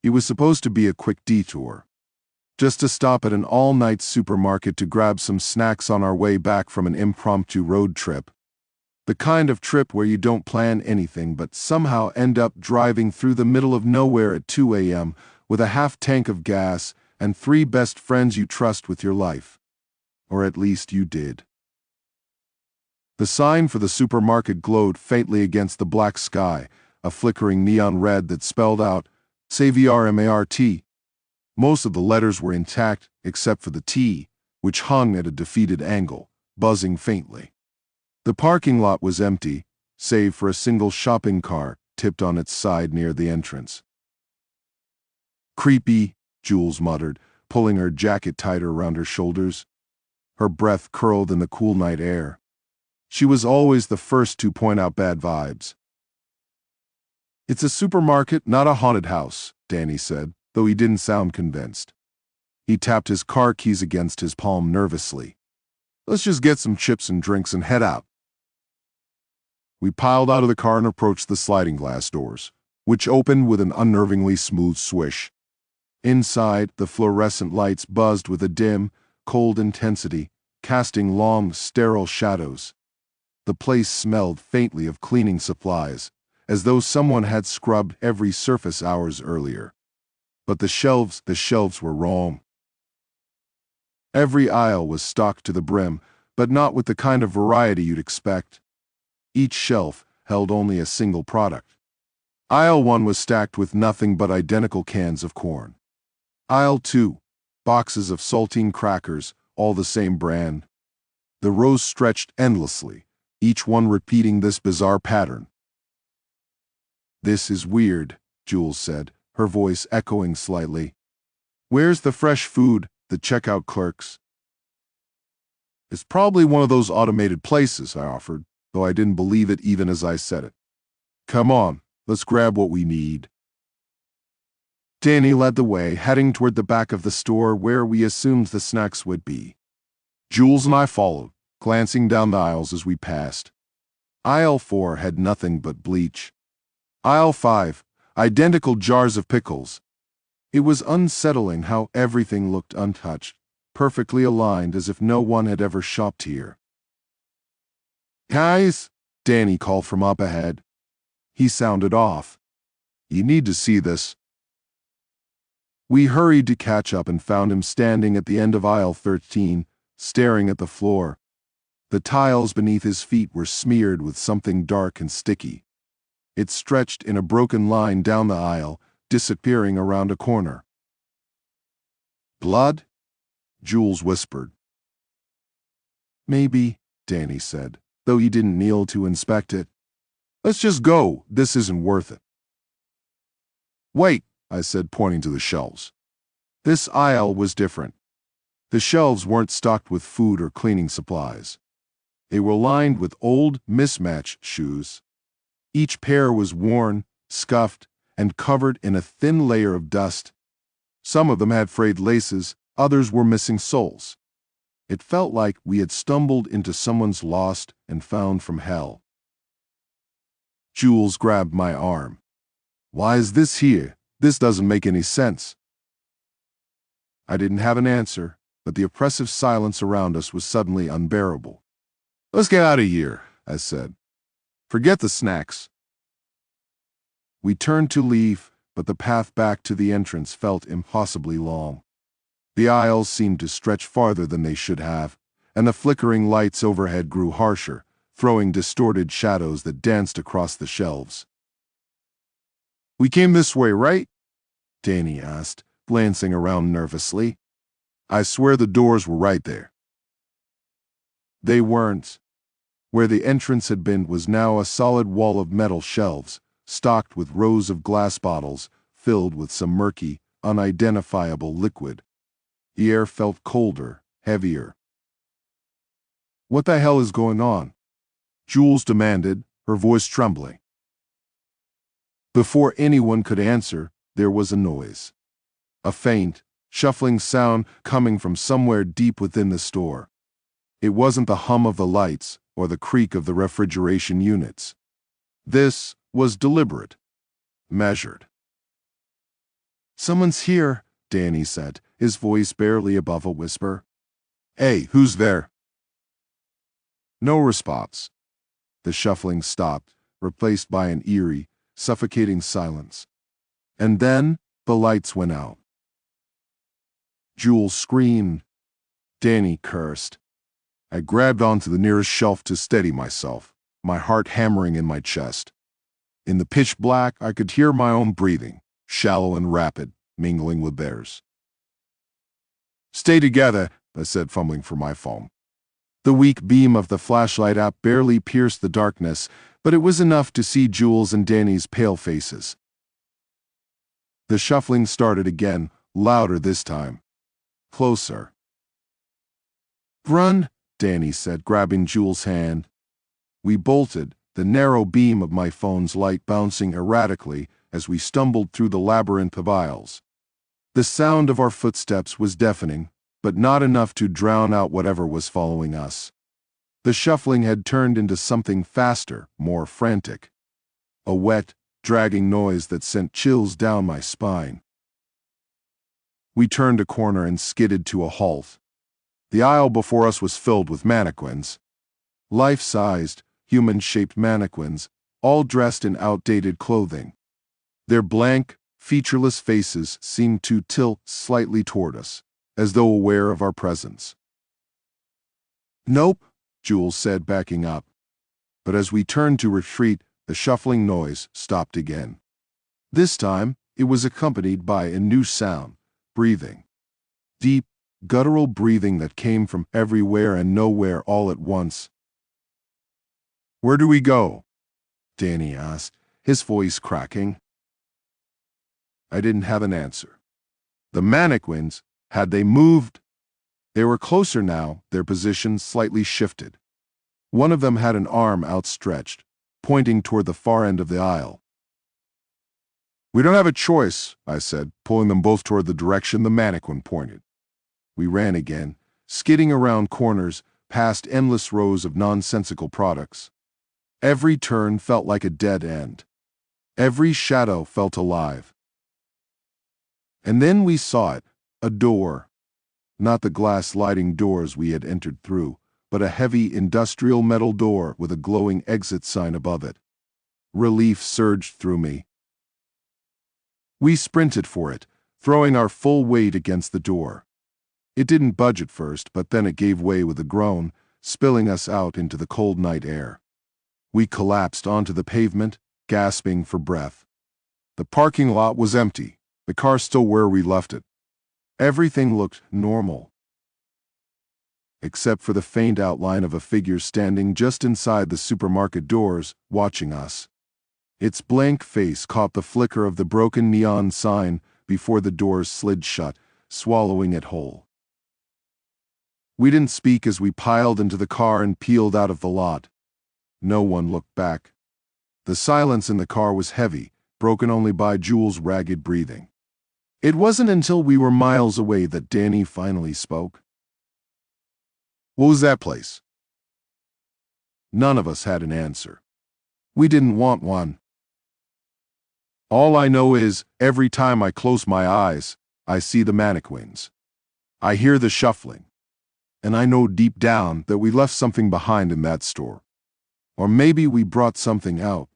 It was supposed to be a quick detour, just to stop at an all-night supermarket to grab some snacks on our way back from an impromptu road trip. The kind of trip where you don't plan anything but somehow end up driving through the middle of nowhere at 2 a.m. with a half tank of gas and 3 best friends you trust with your life. Or at least you did. The sign for the supermarket glowed faintly against the black sky, a flickering neon red that spelled out, "SAVRMART." Most of the letters were intact, except for the T, which hung at a defeated angle, buzzing faintly. The parking lot was empty, save for a single shopping cart tipped on its side near the entrance. "Creepy," Jules muttered, pulling her jacket tighter around her shoulders. Her breath curled in the cool night air. She was always the first to point out bad vibes. "It's a supermarket, not a haunted house," Danny said, though he didn't sound convinced. He tapped his car keys against his palm nervously. "Let's just get some chips and drinks and head out." We piled out of the car and approached the sliding glass doors, which opened with an unnervingly smooth swish. Inside, the fluorescent lights buzzed with a dim, cold intensity, casting long, sterile shadows. The place smelled faintly of cleaning supplies, as though someone had scrubbed every surface hours earlier. But the shelves were wrong. Every aisle was stocked to the brim, but not with the kind of variety you'd expect. Each shelf held only a single product. Aisle 1 was stacked with nothing but identical cans of corn. Aisle 2, boxes of saltine crackers, all the same brand. The rows stretched endlessly, each one repeating this bizarre pattern. "This is weird," Jules said, her voice echoing slightly. "Where's the fresh food, the checkout clerks?" "It's probably one of those automated places," I offered, though I didn't believe it even as I said it. "Come on, let's grab what we need." Danny led the way, heading toward the back of the store where we assumed the snacks would be. Jules and I followed, glancing down the aisles as we passed. Aisle 4 had nothing but bleach. Aisle 5, identical jars of pickles. It was unsettling how everything looked untouched, perfectly aligned as if no one had ever shopped here. "Guys," Danny called from up ahead. He sounded off. "You need to see this." We hurried to catch up and found him standing at the end of aisle 13, staring at the floor. The tiles beneath his feet were smeared with something dark and sticky. It stretched in a broken line down the aisle, disappearing around a corner. "Blood?" Jules whispered. "Maybe," Danny said, though he didn't kneel to inspect it. "Let's just go. This isn't worth it." "Wait," I said, pointing to the shelves. This aisle was different. The shelves weren't stocked with food or cleaning supplies. They were lined with old, mismatched shoes. Each pair was worn, scuffed, and covered in a thin layer of dust. Some of them had frayed laces, others were missing soles. It felt like we had stumbled into someone's lost and found from hell. Jules grabbed my arm. "Why is this here? This doesn't make any sense." I didn't have an answer, but the oppressive silence around us was suddenly unbearable. "Let's get out of here," I said. "Forget the snacks." We turned to leave, but the path back to the entrance felt impossibly long. The aisles seemed to stretch farther than they should have, and the flickering lights overhead grew harsher, throwing distorted shadows that danced across the shelves. "We came this way, right?" Danny asked, glancing around nervously. "I swear the doors were right there." They weren't. Where the entrance had been was now a solid wall of metal shelves, stocked with rows of glass bottles filled with some murky, unidentifiable liquid. The air felt colder, heavier. "What the hell is going on?" Jules demanded, her voice trembling. Before anyone could answer, there was a noise. A faint, shuffling sound coming from somewhere deep within the store. It wasn't the hum of the lights or the creak of the refrigeration units. This was deliberate, measured. Someone's here, Danny said, his voice barely above a whisper. Hey, who's there? No response. The shuffling stopped, replaced by an eerie, suffocating silence. And then, the lights went out. Jules screamed. Danny cursed. I grabbed onto the nearest shelf to steady myself, my heart hammering in my chest. In the pitch black, I could hear my own breathing, shallow and rapid, mingling with theirs. Stay together, I said, fumbling for my phone. The weak beam of the flashlight app barely pierced the darkness, but it was enough to see Jules and Danny's pale faces. The shuffling started again, louder this time. Closer. Run, Danny said, grabbing Jules' hand. We bolted, the narrow beam of my phone's light bouncing erratically as we stumbled through the labyrinth of aisles. The sound of our footsteps was deafening, but not enough to drown out whatever was following us. The shuffling had turned into something faster, more frantic. A wet, dragging noise that sent chills down my spine. We turned a corner and skidded to a halt. The aisle before us was filled with mannequins. Life-sized, human-shaped mannequins, all dressed in outdated clothing. Their blank, featureless faces seemed to tilt slightly toward us, as though aware of our presence. Nope, Jules said, backing up. But as we turned to retreat, the shuffling noise stopped again. This time, it was accompanied by a new sound, breathing. Deep, guttural breathing that came from everywhere and nowhere all at once. Where do we go? Danny asked, his voice cracking. I didn't have an answer. The mannequins, had they moved? They were closer now, their positions slightly shifted. One of them had an arm outstretched, pointing toward the far end of the aisle. We don't have a choice, I said, pulling them both toward the direction the mannequin pointed. We ran again, skidding around corners, past endless rows of nonsensical products. Every turn felt like a dead end. Every shadow felt alive. And then we saw it, a door. Not the glass sliding doors we had entered through, but a heavy industrial metal door with a glowing exit sign above it. Relief surged through me. We sprinted for it, throwing our full weight against the door. It didn't budge at first, but then it gave way with a groan, spilling us out into the cold night air. We collapsed onto the pavement, gasping for breath. The parking lot was empty, the car still where we left it. Everything looked normal, except for the faint outline of a figure standing just inside the supermarket doors, watching us. Its blank face caught the flicker of the broken neon sign before the doors slid shut, swallowing it whole. We didn't speak as we piled into the car and peeled out of the lot. No one looked back. The silence in the car was heavy, broken only by Jules' ragged breathing. It wasn't until we were miles away that Danny finally spoke. What was that place? None of us had an answer. We didn't want one. All I know is, every time I close my eyes, I see the mannequins. I hear the shuffling. And I know deep down that we left something behind in that store. Or maybe we brought something out.